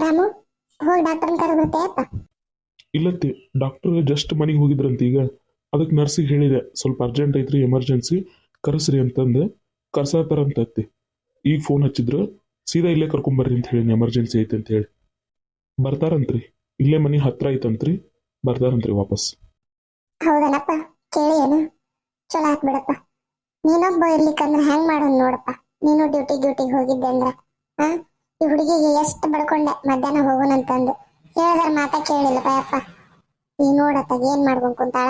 ರಾಮು, ಹೋಗಿ ಡಾಕ್ಟರ್ನ ಕರೆದು ಬರ್ತೇಯಪ್ಪ. ಇಲ್ಲತ್ತೆ, ಡಾಕ್ಟರ್ ಜಸ್ಟ್ ಮನೆಗೆ ಹೋಗಿದ್ರಂತ ಈಗ. ಅದಕ್ಕೆ ನರ್ಸಿಗೆ ಹೇಳಿದೆ, ಸ್ವಲ್ಪ ಅರ್ಜೆಂಟ್ ಐತ್ರಿ, ಎಮರ್ಜೆನ್ಸಿ ಕರೆಸ್ರಿ ಅಂತಂದು ಕರ್ಸಾತಾರಂತತ್ತಿ. ಈಗ ಫೋನ್ ಹಚ್ಚಿದ್ರು, ಸೀದಾ ಇಲ್ಲೇ ಕರ್ಕೊಂಬರ್ರಿ ಅಂತ ಹೇಳಿ, ಎಮರ್ಜೆನ್ಸಿ ಐತೆ ಅಂತ ಹೇಳಿ. ಬರ್ತಾರಂತ್ರಿ, ಇಲ್ಲೇ ಮನೆ ಹತ್ರ ಐತಂತ್ರಿ, ಬರ್ತಾರಂತ್ರಿ ವಾಪಸ್. ಹೌದನಪ್ಪ, ಕೇಳಿ ಏನು ಚಲೋ ಆತ್ ಬಿಡಪ್ಪ. ನೀನೊಬ್ಬ ಇರ್ಲಿಕ್ಕಂದ್ರೆ ಹೆಂಗ್ ಮಾಡೋನ್ ನೋಡಪ್ಪ. ನೀನು ಡ್ಯೂಟಿಗೆ ಹೋಗಿದ್ದೆ ಅಂದ್ರ ಹಾ, ಈ ಹುಡುಗಿಗೆ ಎಷ್ಟು ಬಡ್ಕೊಂಡೆ ಮಧ್ಯಾಹ್ನ ಹೋಗೋಣಂತಂದು. ಹೇಳಿದ್ರ ಮಾತ ಕೇಳಿಲ್ಲಪ್ಪ ಯಪ್ಪ. ಈ ನೋಡತ್ತಾಗ ಏನ್ ಮಾಡ್ಕೊಂಡ್ ಕುಂತಾಳ.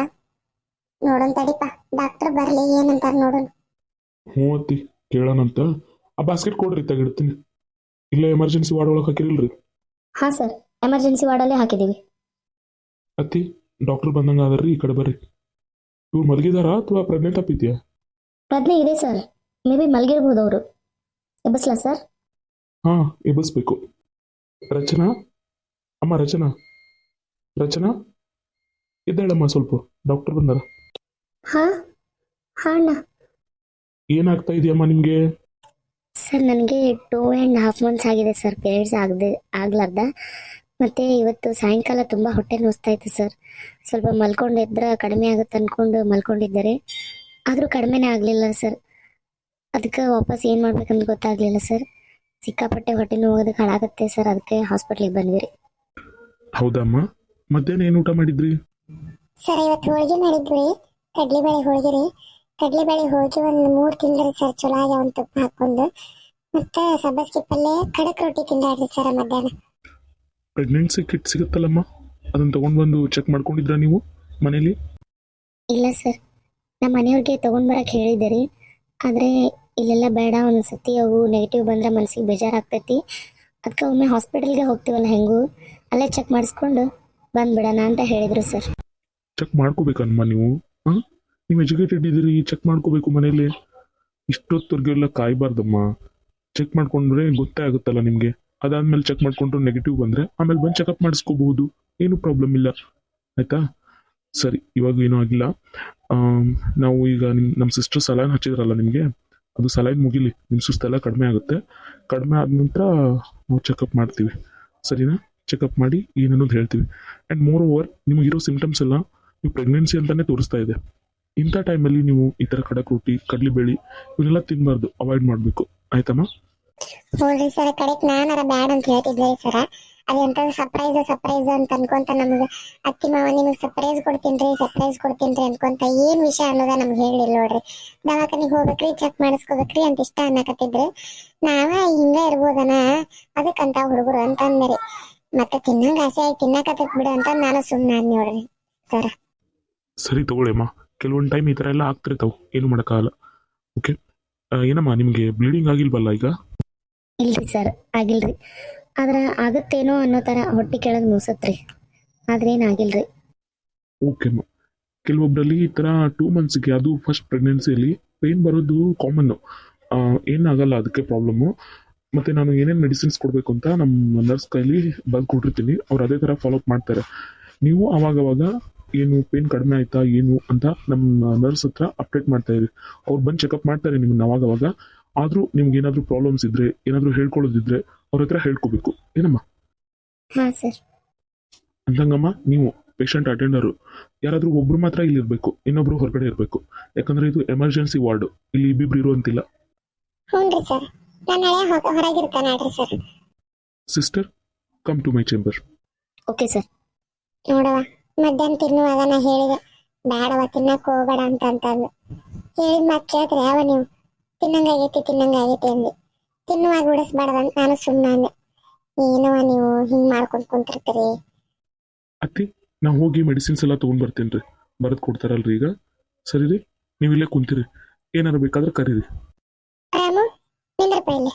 ನೋಡೋನ್ ತಡಿಪ, ಡಾಕ್ಟರ್ ಬರ್ಲಿ ಏನಂತಾರ ನೋಡೋಣ. ಹ್ಞೂ ಅತ್ತಿ, ಕೇಳೋಣಂತ. ಆ ಬಾಸ್ಕೆಟ್ ಕೊಡ್ರಿ, ತೆಗಿಡ್ತೀನಿ. ಇಲ್ಲ ಎಮರ್ಜೆನ್ಸಿ ವಾರ್ಡ್ ಒಳಗೆ ಹಾಕಿರಿಲ್ರಿ? ಹಾಂ ಸರ್, ಎಮರ್ಜೆನ್ಸಿ ವಾರ್ಡಲ್ಲೇ ಹಾಕಿದ್ದೀವಿ. ಅತ್ತಿ, ಡಾಕ್ಟರ್ ಬಂದಂಗೆ ಆದ್ರಿ, ಈ ಕಡೆ ಬರ್ರಿ. ಇವ್ರು ಮಲಗಿದಾರಾ ಅಥವಾ ಪ್ರೆಗ್ನೆಂಟ್ ಆಗಿದ್ಯಾ? ಪ್ರಜ್ಞೆ ಇದೆ ಸರ್, ಮೇ ಬಿ ಮಲಗಿರ್ಬೋದು ಅವರು. ಎಬ್ಬಸ್ಲಾ ಸರ್? ಹಾಂ, ಎಬ್ಬಿಸ್ಬೇಕು. ರಚನಾ, ಅಮ್ಮ ರಚನಾ, ರಚನಾ ಇದ್ದಾಳಮ್ಮ, ಸ್ವಲ್ಪ ಡಾಕ್ಟರ್ ಬಂದಾರ. ಹಾಂ ಹಾಂ ಅಣ್ಣ. ಏನಾಗ್ತಾ ಇದೆಯಮ್ಮ ನಿಮಗೆ? ಸರ್ ನನಗೆ 2.5 months ಆಗಿದೆ ಸರ್, ಪೀರಿಯಡ್ಸ್ ಆಗ್ಲಾರ್ದ. ಮತ್ತು ಇವತ್ತು ಸಾಯಂಕಾಲ ತುಂಬ ಹೊಟ್ಟೆ ನೋಸ್ತಾ ಇತ್ತು ಸರ್. ಸ್ವಲ್ಪ ಮಲ್ಕೊಂಡಿದ್ರೆ ಕಡಿಮೆ ಆಗುತ್ತೆ ಅಂದ್ಕೊಂಡು ಮಲ್ಕೊಂಡಿದ್ದಾರೆ, ಆದರೂ ಕಡಿಮೆನೇ ಆಗಲಿಲ್ಲ ಸರ್. ಅದಕ್ಕೆ ವಾಪಸ್ ಏನು ಮಾಡ್ಬೇಕಂತ ಗೊತ್ತಾಗಲಿಲ್ಲ ಸರ್. ಸಿಕ್ಕಾಪಟ್ಟೆ ಹೊಟ್ಟೆ ನೋವೋದಕ್ಕೆ ಹಾಳಾಗುತ್ತೆ ಸರ್, ಅದಕ್ಕೆ ಹಾಸ್ಪಿಟ್ಲಿಗೆ ಬಂದ್ವಿ ರೀ. ಹೌದಮ್ಮ, ಮಧ್ಯಾಹ್ನ ಏನು ಊಟ ಮಾಡಿದ್ರಿ? ಸರ್ ಇವತ್ತು ಹೋಳಿಗೆ ಮಾಡಿದ್ವಿ, ಕಡ್ಲೆಬೇಳೆ ಹೋಳಿಗೆ ರೀ. ಕಡ್ಲೆಬೇಳೆ ಹೋಳಿಗೆ ಒಂದು 3 ತಿಂದ್ರಿ ಸರ್, ಚಲೋ ಆಗ್ಯಾವ ಒಂದು ತುಪ್ಪ ಹಾಕೊಂಡು. ಮತ್ತೆ ಸಬ್ಬಸ್ಗಿ ಪಲ್ಯ, ಖಡಕ್ ರೊಟ್ಟಿ ತಿಂದಾಡ್ರಿ ಸರ್ ಮಧ್ಯಾಹ್ನ. ಪ್ರೆಗ್ನೆನ್ಸಿ ಕಿಟ್ ಸಿಗುತ್ತಲ್ಲಮ್ಮ, ಅದನ್ನು ತೊಗೊಂಡು ಬಂದು ಚೆಕ್ ಮಾಡ್ಕೊಂಡಿದ್ರಾ ನೀವು ಮನೇಲಿ? ಇಲ್ಲ ಸರ್, ನಮ್ಮ ಮನೆಯವ್ರಿಗೆ ತೊಗೊಂಡು ಬರೋಕ್ಕೆ ಹೇಳಿದ್ದೆ ರೀ. ಆದರೆ ಇಲ್ಲೆಲ್ಲ ಬೇಡ, ಒಂದು ಸತಿ ಅವು ನೆಗೆಟಿವ್ ಬಂದರೆ ಮನಸ್ಸಿಗೆ ಬೇಜಾರಾಗ್ತೈತಿ. ಅದಕ್ಕೆ ಒಮ್ಮೆ ಹಾಸ್ಪಿಟಲ್ಗೆ ಹೋಗ್ತೀವಲ್ಲ ಹೆಂಗೂ, ಅಲ್ಲೇ ಚೆಕ್ ಮಾಡಿಸ್ಕೊಂಡು ಬಂದುಬಿಡೋಣ ಅಂತ ಹೇಳಿದರು ಸರ್. ಚೆಕ್ ಮಾಡ್ಕೋಬೇಕಮ್ಮ ನೀವು. ಹಾಂ, ನೀವು ಎಜುಕೇಟೆಡ್ ಇದ್ದೀರಿ, ಚೆಕ್ ಮಾಡ್ಕೋಬೇಕು ಮನೇಲಿ. ಇಷ್ಟೊತ್ತವರೆಗೆಲ್ಲ ಕಾಯಬಾರ್ದಮ್ಮ. ಚೆಕ್ ಮಾಡ್ಕೊಂಡ್ರೆ ಗೊತ್ತೇ ಆಗುತ್ತಲ್ಲ ನಿಮಗೆ. ಅದಾದ್ಮೇಲೆ ಚೆಕ್ ಮಾಡ್ಕೊಂಡ್ರು ನೆಗೆಟಿವ್ ಬಂದರೆ ಆಮೇಲೆ ಬಂದು ಚೆಕಪ್ ಮಾಡಿಸ್ಕೋಬಹುದು, ಏನು ಪ್ರಾಬ್ಲಮ್ ಇಲ್ಲ. ಆಯಿತಾ? ಸರಿ, ಇವಾಗ ಏನೂ ಆಗಿಲ್ಲ. ನಾವು ಈಗ ನಮ್ಮ ಸಿಸ್ಟರ್ ಸಲೈನ್ ಹಚ್ಚಿದ್ರಲ್ಲ ನಿಮಗೆ, ಅದು ಸಲೈನ್ ಮುಗಿಲಿ, ನಿಮ್ಮ ಸುಸ್ತೆಲ್ಲ ಕಡಿಮೆ ಆಗುತ್ತೆ. ಕಡಿಮೆ ಆದ ನಂತರ ನಾವು ಚೆಕಪ್ ಮಾಡ್ತೀವಿ, ಸರಿನಾ? ಚೆಕಪ್ ಮಾಡಿ ಏನನ್ನೋದು ಹೇಳ್ತೀವಿ. ಆ್ಯಂಡ್ ಮೋರ್ ಓವರ್, ನಿಮಗಿರೋ ಸಿಮ್ಟಮ್ಸ್ ಎಲ್ಲ ನೀವು ಪ್ರೆಗ್ನೆನ್ಸಿ ಅಂತಲೇ ತೋರಿಸ್ತಾ ಇದೆ. ಇಂಥ ಟೈಮಲ್ಲಿ ನೀವು ಈ ಥರ ಕಡಕ್ ರೊಟ್ಟಿ, ಕಡಲೆಬೇಳೆ ಇವನ್ನೆಲ್ಲ ತಿನ್ನಬಾರ್ದು, ಅವಾಯ್ಡ್ ಮಾಡಬೇಕು. ಆಯ್ತಮ್ಮ? ಹ್ಞೂ ಸರ್, ಕಡೆಕ್ ನಾನಾರ ಬ್ಯಾಡ್ ಅಂತ ಹೇಳ್ತಿದ್ದೆ ಸರ. ಅದೆಂತ ಸರ್ಪ್ರೈಸ್ ಅಂತ ಅನ್ಕೊಂತ ನಮ್ಗೆ ಅತ್ತಿ ಮಾವ ನಿಮಗೆ ಸರ್ಪ್ರೈಸ್ ಕೊಡ್ತೀನಿ ಅನ್ಕೊಂತ ಏನ್ ವಿಷಯ ಅನ್ನೋದ ನಮ್ಗೆ ಹೇಳಿಲ್ಲ ನೋಡ್ರಿ. ದವಾಖಾನಿಗೆ ಹೋಗ್ಬೇಕ್ರಿ, ಚೆಕ್ ಮಾಡಿಸ್ಕೋಬೇಕ್ರಿ ಅಂತ ಇಷ್ಟ ಅನ್ನಕತ್ತಿದ್ರು. ನಾವ ಹಿಂಗ ಇರ್ಬೋದನ ಅದಕ್ಕಂತ ಹುಡುಗರು ಅಂತ ಅಂದ್ರಿ. ಮತ್ತೆ ತಿನ್ನಂಗ ಆಸೆ ಆಗಿ ತಿನ್ನಕತ್ತ ಬಿಡು ಅಂತ ನಾನು ಸುಮ್ಮನೆ ನೋಡ್ರಿ ಸರ. ಸರಿ ತಗೊಳ್ಳಿಮ್ಮ, ಕೆಲವೊಂದು ಟೈಮ್ ಈ ಥರ ಎಲ್ಲ ಆಗ್ತಿರ್ತಾವೆ, ಏನು ಮಾಡೋಕ್ಕಾಗಲ್ಲ. ಓಕೆ, ಏನಮ್ಮ ನಿಮಗೆ ಬ್ಲೀಡಿಂಗ್ ಆಗಿಲ್ವಲ್ಲ ಈಗ? ಇಲ್ರಿ ಸರ್, ಆಗಿಲ್ರಿ. ಆದ್ರೆ ಆಗುತ್ತೇನೋ ಅನ್ನೋ ಥರ ಹೊಟ್ಟೆ ಕೆಳಗೆ ನುಸುತ್ರಿ, ಆದ್ರೆ ಏನಾಗಿಲ್ರಿ. ಓಕೆಮ್ಮ, ಕೆಲವೊಬ್ಬರಲ್ಲಿ ಈ ಥರ 2 monthsಗೆ, ಅದು ಫಸ್ಟ್ ಪ್ರೆಗ್ನೆನ್ಸಿಯಲ್ಲಿ ಪೇಯ್ನ್ ಬರೋದು ಕಾಮನ್ನು, ಏನಾಗಲ್ಲ, ಅದಕ್ಕೆ ಪ್ರಾಬ್ಲಮ್ಮು. ಮತ್ತು ನಾನು ಏನೇನು ಮೆಡಿಸಿನ್ಸ್ ಕೊಡಬೇಕು ಅಂತ ನಮ್ಮ ನರ್ಸ್ ಕೈಲಿ ಬಂದು ಕೊಟ್ಟಿರ್ತೀನಿ, ಅವ್ರು ಅದೇ ಥರ ಫಾಲೋಅಪ್ ಮಾಡ್ತಾರೆ. ನೀವು ಆವಾಗವಾಗ ಏನು ಪೇಯ್ನ್ ಕಡಿಮೆ ಆಯಿತಾ ಏನು ಅಂತ ನಮ್ಮ ನರ್ಸ್ ಹತ್ರ ಅಪ್ಡೇಟ್ ಮಾಡ್ತಾಯಿರಿ. ಅವ್ರು ಬಂದು ಚೆಕಪ್ ಮಾಡ್ತಾರೆ ನಿಮ್ಮನ್ನ ಅವಾಗವಾಗ. ಆದರೂ ನಿಮ್ಗೆ ಏನಾದರೂ ಪ್ರಾಬ್ಲಮ್ಸ್ ಇದ್ದರೆ, ಏನಾದರೂ ಹೇಳ್ಕೊಳ್ಳೋದಿದ್ರೆ ಅವ್ರ ಹತ್ರ ಹೇಳ್ಕೋಬೇಕು, ಏನಮ್ಮ? ಹಾಂ ಸರ್. ಅಂದಂಗಮ್ಮ, ನೀವು ಪೇಷಂಟ್ ಅಟೆಂಡರು ಯಾರಾದರೂ ಒಬ್ರು ಮಾತ್ರ ಇಲ್ಲಿ ಇರಬೇಕು, ಇನ್ನೊಬ್ರು ಹೊರಗಡೆ ಇರಬೇಕು. ಯಾಕಂದರೆ ಇದು ಎಮರ್ಜೆನ್ಸಿ ವಾರ್ಡು, ಇಲ್ಲಿ ಇಬ್ಬಿಬ್ರು ಇರುವಂತಿಲ್ಲ. ಹ್ಞೂ ಸರ್, ನಾನು ಹೊರಗಿರ್ತಾನೆ ನೋಡ್ರಿ sir. Sister, come to my chamber. Okay sir. ನೋಡವ, ಮಧ್ಯಾಹ್ನ ತಿನ್ನುವಾಗ ನಾ ಹೇಳಿದೆ ಬ್ಯಾಡವ ತಿನ್ನಕ್ ಹೋಗ್ಬೇಡ ಅಂತಂದು. ಹೇಳಿದ ಮಾತು ಕೇಳ್ತೀರಿ ಯಾವ ನೀವು? ತಿನ್ನಂಗಾಗೈತಿ ಅಂದೆ. ತಿನ್ನುವಾಗ ಬಿಡಿಸ್ಬಾರ್ದಂತ ನಾನು ಸುಮ್ಮನೆ ಅಂದೆ. ಏನವ ನೀವು ಹಿಂಗ್ ಮಾಡ್ಕೊಂಡ್ ಕುಂತಿರ್ತೀರಿ? ಅತ್ತಿ, ನಾ ಹೋಗಿ ಮೆಡಿಸಿನ್ಸ್ ಎಲ್ಲ ತೊಗೊಂಡು ಬರ್ತೀನಿ ರೀ, ಬರೆದು ಕೊಡ್ತಾರಲ್ರಿ ಈಗ. ಸರಿ ರೀ, ನೀವು ಇಲ್ಲೇ ಕುಂತೀರಿ, ಏನಾರು ಬೇಕಾದ್ರೆ ಕರೀರಿ. ರಾಮು, ನಿಂದ್ರಪ್ಪ ಇಲ್ಲಿ.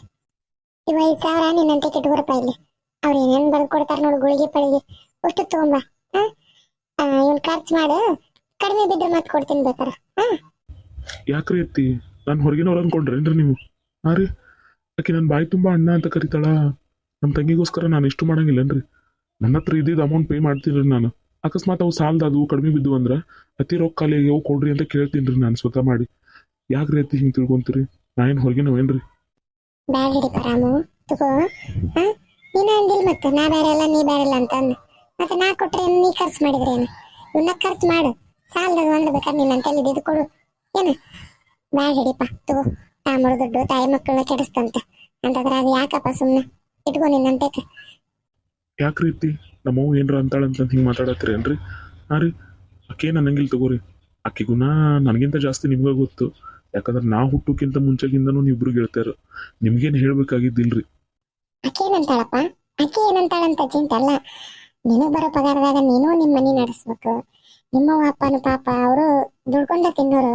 5,000 ನಿನ್ನಂತೆ ಕಿಟ್ಕೊರಪ್ಪ ಇಲ್ಲಿ. ಅವ್ರು ಏನೇನು ಬರೆದು ಕೊಡ್ತಾರ ನೋಡು, ಗುಳಿಗೆ ಪಳಿಗೆ ಅಷ್ಟು ತಗೊಂಬ. ಇವನ್ ಖರ್ಚು ಮಾಡು, ಕಡಿಮೆ ಬಿದ್ರೆ ಮತ್ತೆ ಕೊಡ್ತೀನಿ ಬೇಕಾರ. ಯಾಕ್ರಿ ಅತ್ತಿ, ನಾನು ಹೊರಗಿನವ್ರು ಅನ್ಕೊಂಡ್ರೇನ್ರಿ ನೀವು? ಹಾಂ ರೀ, ಯಾಕೆ ನನ್ನ ಬಾಯಿ ತುಂಬ ಅಣ್ಣ ಅಂತ ಕರಿತಾಳ? ನಮ್ಮ ತಂಗಿಗೋಸ್ಕರ ನಾನು ಇಷ್ಟು ಮಾಡಂಗಿಲ್ಲನ್ರಿ? ನನ್ನ ಹತ್ರ ಇದ್ದಿದ್ದು ಅಮೌಂಟ್ ಪೇ ಮಾಡ್ತೀನಿ ನಾನು. ಅಕಸ್ಮಾತ್ ಅವು ಸಾಲದದು ಕಡಿಮೆ ಬಿದ್ದು ಅಂದ್ರೆ ಅತಿ ರೊಕ್ಕ ಖಾಲಿಯಾಗಿ ಅವು ಕೊಡ್ರಿ ಅಂತ ಕೇಳ್ತೀನಿ ರೀ ನಾನು ಸ್ವತಃ ಮಾಡಿ. ಯಾಕ್ರಿ ಅತ್ತಿ ಹಿಂಗೆ ತಿಳ್ಕೊಂತೀರಿ? ನಾ ಏನು ಹೊರಗಿನವೇನ್ರಿ? ಬ್ಯಾಗ್ ಹಿಡಿಪ ರಾಮು, ತಗೋ. ನೀನ ಅಂದಿಲ್ ಮತ್ತೆ ನಾ ಬೇರೆ ಇಲ್ಲ ನೀ ಬೇರೆ ಇಲ್ಲ ಅಂತ ಅಂದ. ಮತ್ತೆ ನಾ ಕೊಟ್ರೆ ನೀ ಖರ್ಚು ಮಾಡಿದ್ರೇನು? ಇವನ್ನ ಖರ್ಚು ಮಾಡು, ಸಾಲದಾಗ ಒಂದು ಬೇಕಾದ್ರೆ ನೀನ್ ಅಂತಲ್ಲಿ ಇದು ಕೊಡು ಏನ. ಬ್ಯಾಡ ಹಿಡಿಪ ತಗೋ, ತಾಮರ ದುಡ್ಡು ತಾಯಿ ಮಕ್ಕಳನ್ನ ಕೆಡಿಸ್ತಂತೆ ಅಂತಂದ್ರೆ ಅದು ಯಾಕಪ್ಪ, ಸುಮ್ಮನೆ ಇಟ್ಕೊ ನಿನ್ನಂತಕ್ಕೆ. ಯಾಕೆ ರೀತಿ ನಮ್ಮವ್ವ ಏನ್ರ ಅಂತಾಳಂತ ಹಿಂಗೆ ಮಾತಾಡತ್ತೀರೇನ್ರಿ? ಹಾಂ ರೀ, ಆಕೆ ನನಗಿಲ್ ತಗೋರಿ. ಆಕೆ ಗುಣ ನನಗಿಂತ ಜಾಸ್ತಿ ನಿಮ್ಗೆ ಗೊತ್ತು. ಯಾಕಂದ್ರೆ ನಾ ಹುಟ್ಟೋಕ್ಕಿಂತ ಮುಂಚೆಗಿಂದನೂ ನೀವಿಬ್ರು ಗೆಳತಿಯರು. ನಿಮ್ಗೇನು ಹೇಳ್ಬೇಕಾಗಿದ್ದಿಲ್ರಿ. ಆಕೆ ಏನಂತಾಳಪ್ಪ? ಆಕೆ ಏನಂತಾಳಂತ ಚಿಂತೆ ಅಲ್ಲ. ನಿನಗ್ ಬರೋ ಪಗಾರದಾಗ ನೀನು ನಿಮ್ಮ ಮನೆ ನಡೆಸ್ಬೇಕು. ನಿಮ್ಮವ್ವ ಅಪ್ಪನು ಪಾಪ ಅವರು ದುಡ್ಕೊಂಡ ತಿನ್ನೋರು.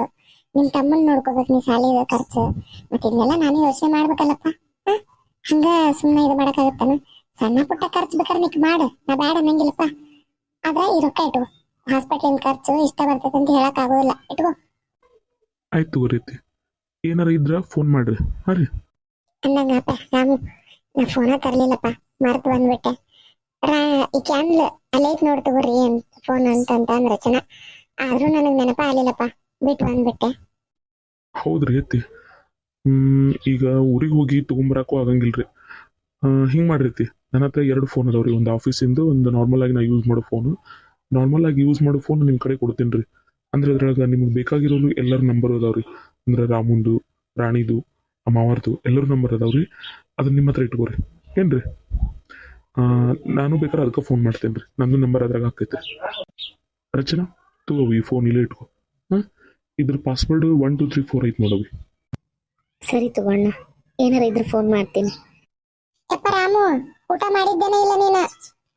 ನಿಮ್ ತಮ್ಮನ್ ನೋಡ್ಕೋಬೇಕು, ನೀ ಸಾಲಿದ ಖರ್ಚು ಮತ್ತೆ ಇದನ್ನೆಲ್ಲ ನಾನೇ ಯೋಚನೆ ಮಾಡ್ಬೇಕಲ್ಲಪ್ಪ. ಹಂಗ ಸುಮ್ಮನೆ ಇದು ಮಾಡಕ್ಕಾಗತ್ತಾನ? ಸಣ್ಣ ಪುಟ್ಟ ಖರ್ಚು ಬೇಕಾದ್ರೆ ನಿಕ್ ಮಾಡು, ನಾ ಬೇಡ ಅನ್ನಂಗಿಲ್ಲಪ್ಪ. ಆದ್ರೆ ಈ ರೊಕ್ಕ ಇಟ್ಕೋ, ಹಾಸ್ಪಿಟ್ಲಿನ ಖರ್ಚು ಇಷ್ಟ ಬರ್ತೈತೆ ಅಂತ ಹೇಳಕ್ ಆಗೋದಿಲ್ಲ, ಇಟ್ಕೋ. ಆಯ್ತು ತಗೋರೀತಿ, ಏನಾರ ಇದ್ರ ಫೋನ್ ಮಾಡ್ರಿ. ಹಾಂ ರೀ. ಅಂದಂಗಪ್ಪ ರಾಮು, ನಾ ಫೋನ ತರ್ಲಿಲ್ಲಪ್ಪ, ಮರ್ತು ಬಂದ್ಬಿಟ್ಟೆ. ಈಕೆ ಅಂದ್ಲು ಅಲ್ಲೈತ್ ನೋಡ್ ತಗೋರಿ ಫೋನ್ ಅಂತ ಅಂದ್ ರಚನಾ. ಆದ್ರೂ ನನಗ್ ನೆನಪ ಆಗ್ಲಿಲ್ಲಪ್ಪ, ಬಿಟ್ಟು ಬಂದ್ಬಿಟ್ಟೆ. ಹೌದ್ರಿ ಅತ್ತಿ. ಈಗ ಊರಿಗೆ ಹೋಗಿ ತೊಗೊಂಬರಾಕೂ ಆಗಂಗಿಲ್ರಿ. ಹಿಂಗೆ ಮಾಡಿರ್ತಿ, ನನ್ನ ಹತ್ರ 2 ಫೋನ್ ಅದಾವ್ರಿ. ಒಂದು ಆಫೀಸಿಂದು, ಒಂದು ನಾರ್ಮಲ್ ಆಗಿ ನಾ ಯೂಸ್ ಮಾಡೋ ಫೋನು. ನಾರ್ಮಲ್ ಆಗಿ ಯೂಸ್ ಮಾಡೋ ಫೋನ್ ನಿಮ್ಮ ಕಡೆ ಕೊಡ್ತೀನಿ ರೀ. ಅಂದ್ರೆ ಅದ್ರಾಗ ನಿಮ್ಗೆ ಬೇಕಾಗಿರೋರು ಎಲ್ಲರ ನಂಬರ್ ಅದಾವ್ರಿ. ಅಂದ್ರೆ ರಾಮುಂದು, ರಾಣಿದು, ಮಾವಾರ್ದು ಎಲ್ಲರ ನಂಬರ್ ಅದಾವ್ರಿ. ಅದನ್ನ ನಿಮ್ಮ ಹತ್ರ ಇಟ್ಕೋರಿ ಏನ್ರಿ. ನಾನು ಬೇಕಾದ್ರೆ ಅದಕ್ಕೆ ಫೋನ್ ಮಾಡ್ತೇನೆ ರೀ. ನಂದು ನಂಬರ್ ಅದ್ರಾಗ ಹಾಕೈತೆ. ರಚನಾ ತಗೋ ಈ ಫೋನ್ ಇಲ್ಲೇ ಇಟ್ಕೋ. ಹಾಂ, ಇದ್ರ ಪಾಸ್ವರ್ಡ್ 1 2 3 4 ಐತೆ ನೋಡವಿ. ಸರಿ ತಗೋಣ್ಣ, ಏನಾರ ಇದ್ರೆ ಫೋನ್ ಮಾಡ್ತೀನಿ. ಯಪ್ಪ ರಾಮು, ಊಟ ಮಾಡಿದ್ದೇನೆ ಇಲ್ಲ ನೀನು?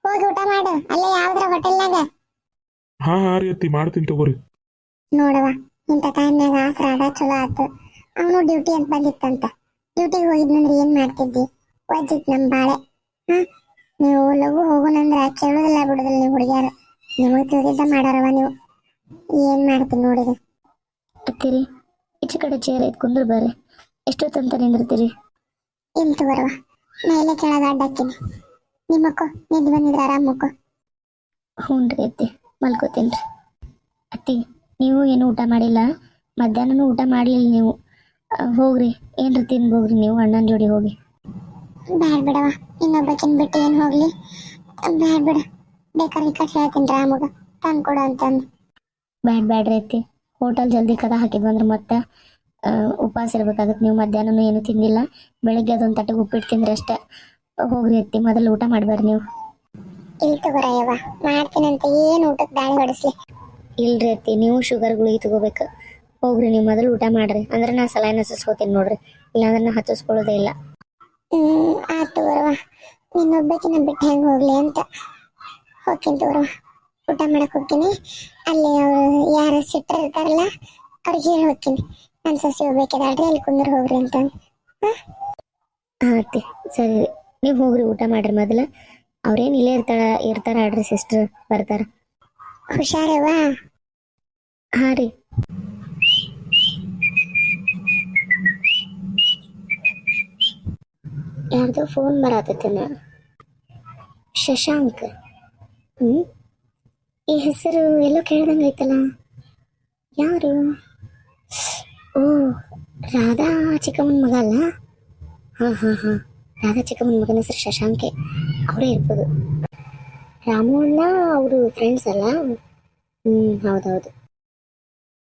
ಹೋಗಿ ಊಟ ಮಾಡು ಅಲ್ಲೇ ಯಾವ್ದ್ರ ಹೋಟೆಲ್ನಾಗ. ಹಾಂ ರೀ ಅತ್ತಿ, ಮಾಡ್ತೀನಿ ತಗೋರಿ. ನೋಡವ, ಇಂಥ ಟೈಮ್ನಾಗ ಆಸರ ಆದ ಚಲೋ ಆತು. ಅವನು ಡ್ಯೂಟಿ ಅಂತ ಬಂದಿತ್ತಂತ, ಡ್ಯೂಟಿಗೆ ಹೋಗಿದ್ನಂದ್ರೆ ಏನ್ ಮಾಡ್ತಿದ್ದಿ? ವಜ್ಜಿತ್ ನಮ್ ಬಾಳೆ. ನೀವು ಲಘು ಹೋಗುನಂದ್ರ ಕೇಳೋದಿಲ್ಲ ಬಿಡುದಿಲ್ಲ ನೀವು ಹುಡುಗಿಯಾರು. ನಿಮಗೆ ತಿಳಿದಿದ್ದ ಮಾಡಾರವ ನೀವು. ಏನ್ ಮಾಡ್ತೀನಿ ನೋಡಿದೆ. ಅತ್ತಿರಿ, ಈಚೆ ಕಡೆ ಚೇರ್ ಐತ್, ಕುಂದ್ರ ಬರ್ರಿ. ಎಷ್ಟೊತ್ತಂತ ನಿಂದಿರ್ತೀರಿ? ಇಲ್ಲಿ ತಗೋರವ, ಮೇಲೆ ಕೆಳಗ ಅಡ್ಡಾಕಿನಿ. ನಿಮ್ಮಕ್ಕೋ ನಿದ್ದು ಬಂದಿದ್ರ ಆರಾಮ್ ಮಕ್ಕೋ. ಹ್ಞೂ ರೀ ಅತ್ತಿ, ಮಲ್ಕೋತೀನಿ ರೀ. ಅತ್ತಿ, ನೀವು ಏನು ಊಟ ಮಾಡಿಲ್ಲ? ಮಧ್ಯಾಹ್ನನೂ ಊಟ ಮಾಡಲಿಲ್ಲ ನೀವು. ಹೋಗ್ರಿ, ಏನ್ರಿ ತಿನ್ಬೋಗ್ರಿ ನೀವು ಅಣ್ಣನ ಜೋಡಿ ಹೋಗಿ. ಬ್ಯಾಡ್ ಬಿಡವ, ಇನ್ನೊಬ್ಬಕಿನ್ ಬಿಟ್ಟು ಏನ್ ಹೋಗ್ಲಿ. ಬ್ಯಾಡ್ ಬಿಡ, ಬೇಕಾದ್ರೆ ಕಟ್ ಹೇಳ್ತೀನಿ ರಾಮಗ ತಂದ್ಕೊಡು ಅಂತಂದು. ಬ್ಯಾಡ್ರಿ ಅತ್ತಿ, ಹೋಟೆಲ್ ಜಲ್ದಿ ಕದ ಹಾಕಿದ್ವಂದ್ರೆ ಮತ್ತೆ ಉಪವಾಸ ಇರ್ಬೇಕಾಗತ್ತೆ. ನೀವು ಮಧ್ಯಾಹ್ನನೂ ಏನು ತಿಂದಿಲ್ಲ, ಬೆಳಗ್ಗೆ ಅದೊಂದು ತಟ್ಟೆಗೆ ಉಪ್ಪಿಟ್ಟು ತಿಂದ್ರೆ ಅಷ್ಟೇ. ಹೋಗ್ರಿ ಅತ್ತಿ, ಮೊದಲು ಊಟ ಮಾಡ್ಬೇಡ್ರಿ ನೀವು. ಇಲ್ಲಿ ತಗೋರಯ್ಯವ, ಮಾಡ್ತೀನಂತ ಏನು ಊಟಕ್ಕೆ ದಾಳಿ ಹೊಡಿಸ್ಲಿ. ಇಲ್ರಿ ಅತ್ತಿ, ನೀವು ಶುಗರ್ ಗುಳಿಗೆ ತಗೋಬೇಕು. ಹೋಗ್ರಿ, ನೀವು ಮೊದಲು ಊಟ ಮಾಡ್ರಿ. ಅಂದ್ರೆ ನಾ ಸಲೈನ್ ಹಚ್ಚಿಸ್ಕೋತೀನಿ ನೋಡ್ರಿ, ಇಲ್ಲಾಂದ್ರೆ ನಾ ಹಚ್ಚಿಸ್ಕೊಳ್ಳೋದೇ ಇಲ್ಲ. ಆಯ್ತು ತಗೋರವ, ಇನ್ನೊಬ್ಬಕಿನ ಬಿಟ್ಟು ಹೆಂಗೆ ಹೋಗ್ಲಿ ಅಂತ ಹೋಗ್ತೀನಿ ತಗೋರವ. ಊಟ ಮಾಡಕ್ ಹೋಗ್ತೀನಿ. ಅಲ್ಲಿ ಅವ್ರು ಯಾರು ಸಿಟ್ಟರ್ ಇರ್ತಾರಲ್ಲ ಅವ್ರಿಗೆ ಹೇಳಿ ಹೋಗ್ತೀನಿ, ನನ್ನ ಸಸಿ ಹೋಗ್ಬೇಕಾದ್ರೆ ಅಲ್ಲಿ ಕುಂದ್ರ ಹೋಗ್ರಿ ಅಂತ. ಹಾಂ ಅತ್ತಿ, ಸರಿ ರೀ, ನೀವು ಹೋಗ್ರಿ ಊಟ ಮಾಡ್ರಿ ಮೊದಲು. ಅವ್ರೇನು ಇಲ್ಲೇ ಇರ್ತಾರ ಆಡ್ರಿ, ಸಿಸ್ಟರ್ ಬರ್ತಾರ. ಹುಷಾರವ್ವ. ಹಾಂ ರೀ. ಯಾರ್ದೋ ಫೋನ್ ಬರತೈತೇನ? ಶಶಾಂಕ್. ಈ ಹೆಸರು ಎಲ್ಲೋ ಕೇಳ್ದಂಗೆ ಐತಲ್ಲ. ಯಾರು? ಓ, ರಾಧಾ ಚಿಕ್ಕಮ್ಮನ ಮಗ ಅಲ್ಲ? ಹಾಂ, ರಾಧಾ ಚಿಕ್ಕಮ್ಮನ ಮಗನ ಹೆಸರು ಶಶಾಂಕೆ. ಅವರೇ ಇರ್ಬೋದು. ರಾಮು ಅಣ್ಣ ಅವರು ಫ್ರೆಂಡ್ಸ್ ಅಲ್ಲ? ಹೌದೌದು.